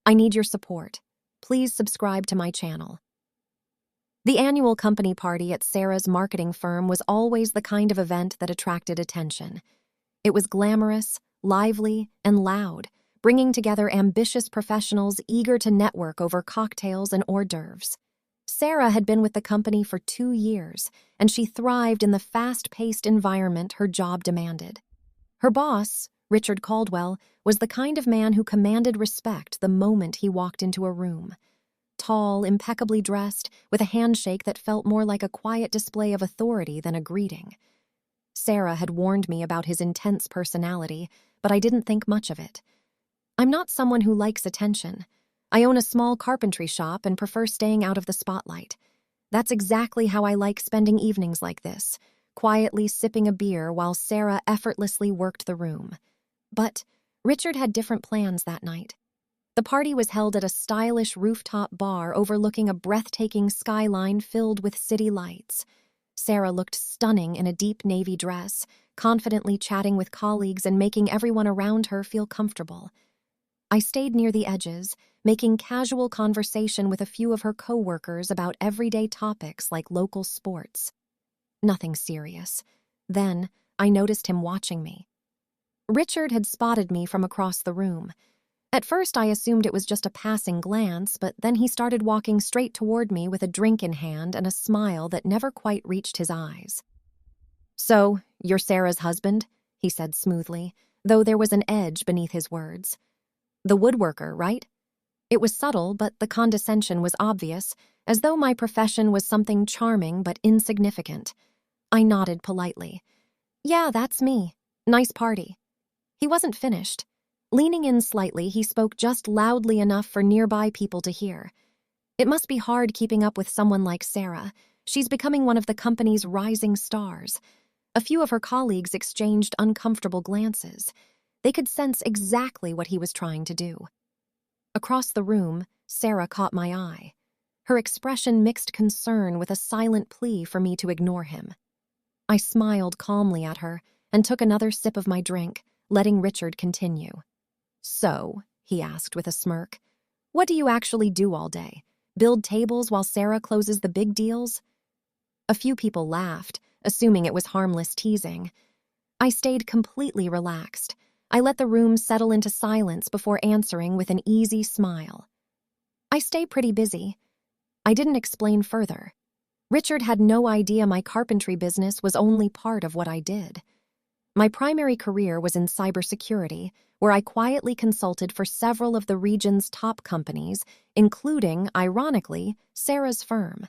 I need your support. Please subscribe to my channel. The annual company party at Sarah's marketing firm was always the kind of event that attracted attention. It was glamorous, lively, and loud, bringing together ambitious professionals eager to network over cocktails and hors d'oeuvres. Sarah had been with the company for 2 years, and she thrived in the fast-paced environment her job demanded. Her boss, Richard Caldwell, was the kind of man who commanded respect the moment he walked into a room. Tall, impeccably dressed, with a handshake that felt more like a quiet display of authority than a greeting. Sarah had warned me about his intense personality, but I didn't think much of it. I'm not someone who likes attention. I own a small carpentry shop and prefer staying out of the spotlight. That's exactly how I like spending evenings like this, quietly sipping a beer while Sarah effortlessly worked the room. But Richard had different plans that night. The party was held at a stylish rooftop bar overlooking a breathtaking skyline filled with city lights. Sarah looked stunning in a deep navy dress, confidently chatting with colleagues and making everyone around her feel comfortable. I stayed near the edges, making casual conversation with a few of her coworkers about everyday topics like local sports. Nothing serious. Then, I noticed him watching me. Richard had spotted me from across the room. At first, I assumed it was just a passing glance, but then he started walking straight toward me with a drink in hand and a smile that never quite reached his eyes. "So, you're Sarah's husband?" he said smoothly, though there was an edge beneath his words. "The woodworker, right?" It was subtle, but the condescension was obvious, as though my profession was something charming but insignificant. I nodded politely. "Yeah, that's me. Nice party." He wasn't finished. Leaning in slightly, he spoke just loudly enough for nearby people to hear. "It must be hard keeping up with someone like Sarah. She's becoming one of the company's rising stars." A few of her colleagues exchanged uncomfortable glances. They could sense exactly what he was trying to do. Across the room, Sarah caught my eye. Her expression mixed concern with a silent plea for me to ignore him. I smiled calmly at her and took another sip of my drink, letting Richard continue. "So," he asked with a smirk, "what do you actually do all day? Build tables while Sarah closes the big deals?" A few people laughed, assuming it was harmless teasing. I stayed completely relaxed. I let the room settle into silence before answering with an easy smile. "I stay pretty busy." I didn't explain further. Richard had no idea my carpentry business was only part of what I did. My primary career was in cybersecurity, where I quietly consulted for several of the region's top companies, including, ironically, Sarah's firm.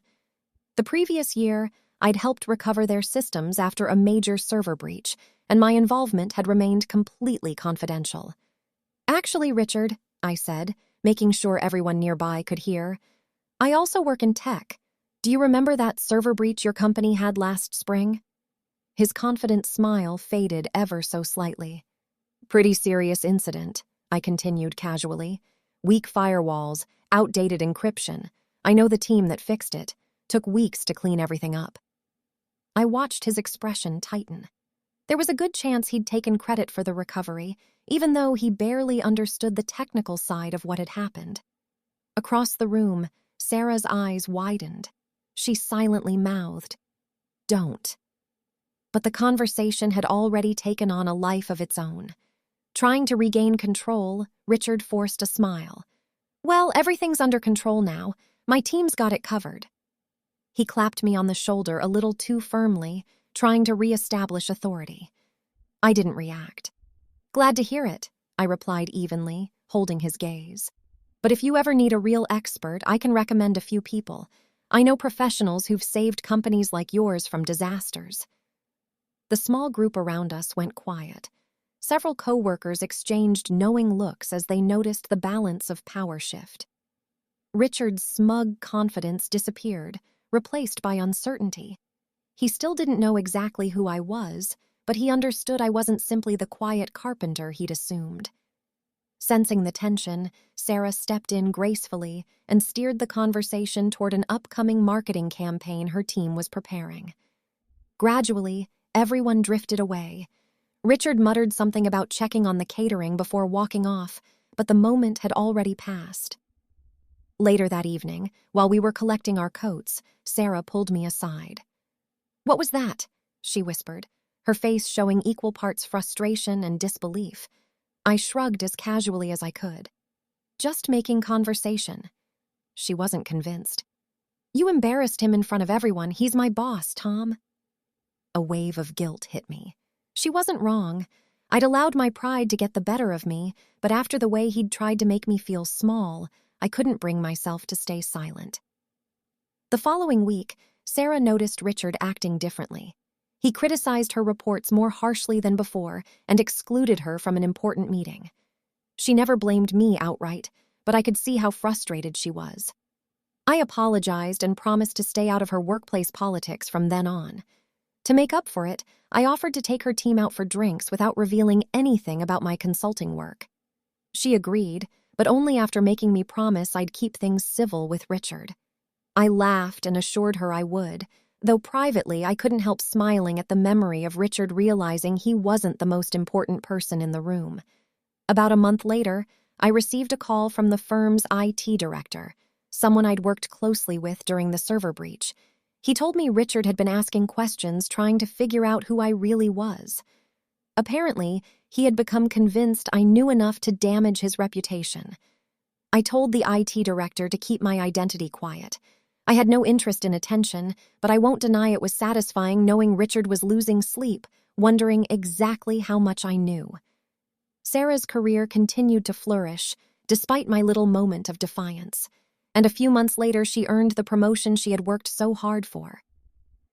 The previous year, I'd helped recover their systems after a major server breach, and my involvement had remained completely confidential. "Actually, Richard," I said, making sure everyone nearby could hear, "I also work in tech. Do you remember that server breach your company had last spring?" His confident smile faded ever so slightly. "Pretty serious incident," I continued casually. "Weak firewalls, outdated encryption. I know the team that fixed it. Took weeks to clean everything up." I watched his expression tighten. There was a good chance he'd taken credit for the recovery, even though he barely understood the technical side of what had happened. Across the room, Sarah's eyes widened. She silently mouthed, "Don't." But the conversation had already taken on a life of its own. Trying to regain control, Richard forced a smile. "Well, everything's under control now. My team's got it covered." He clapped me on the shoulder a little too firmly, trying to re-establish authority. I didn't react. "Glad to hear it," I replied evenly, holding his gaze. "But if you ever need a real expert, I can recommend a few people. I know professionals who've saved companies like yours from disasters." The small group around us went quiet. Several coworkers exchanged knowing looks as they noticed the balance of power shift. Richard's smug confidence disappeared, replaced by uncertainty. He still didn't know exactly who I was, but he understood I wasn't simply the quiet carpenter he'd assumed. Sensing the tension, Sarah stepped in gracefully and steered the conversation toward an upcoming marketing campaign her team was preparing. Gradually, everyone drifted away. Richard muttered something about checking on the catering before walking off, but the moment had already passed. Later that evening, while we were collecting our coats, Sarah pulled me aside. "What was that?" she whispered, her face showing equal parts frustration and disbelief. I shrugged as casually as I could. "Just making conversation." She wasn't convinced. "You embarrassed him in front of everyone. He's my boss, Tom." A wave of guilt hit me. She wasn't wrong. I'd allowed my pride to get the better of me, but after the way he'd tried to make me feel small, I couldn't bring myself to stay silent. The following week, Sarah noticed Richard acting differently. He criticized her reports more harshly than before and excluded her from an important meeting. She never blamed me outright, but I could see how frustrated she was. I apologized and promised to stay out of her workplace politics from then on. To make up for it, I offered to take her team out for drinks without revealing anything about my consulting work. She agreed, but only after making me promise I'd keep things civil with Richard. I laughed and assured her I would, though privately I couldn't help smiling at the memory of Richard realizing he wasn't the most important person in the room. About a month later, I received a call from the firm's IT director, someone I'd worked closely with during the server breach. He told me Richard had been asking questions trying to figure out who I really was. Apparently, he had become convinced I knew enough to damage his reputation. I told the IT director to keep my identity quiet. I had no interest in attention, but I won't deny it was satisfying knowing Richard was losing sleep, wondering exactly how much I knew. Sarah's career continued to flourish, despite my little moment of defiance, and a few months later she earned the promotion she had worked so hard for.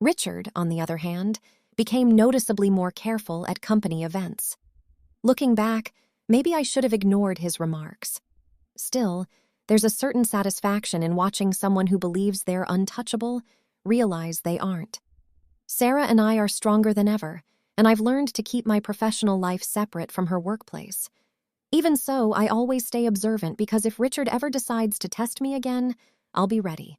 Richard, on the other hand, became noticeably more careful at company events. Looking back, maybe I should have ignored his remarks. Still, there's a certain satisfaction in watching someone who believes they're untouchable realize they aren't. Sarah and I are stronger than ever, and I've learned to keep my professional life separate from her workplace. Even so, I always stay observant because if Richard ever decides to test me again, I'll be ready.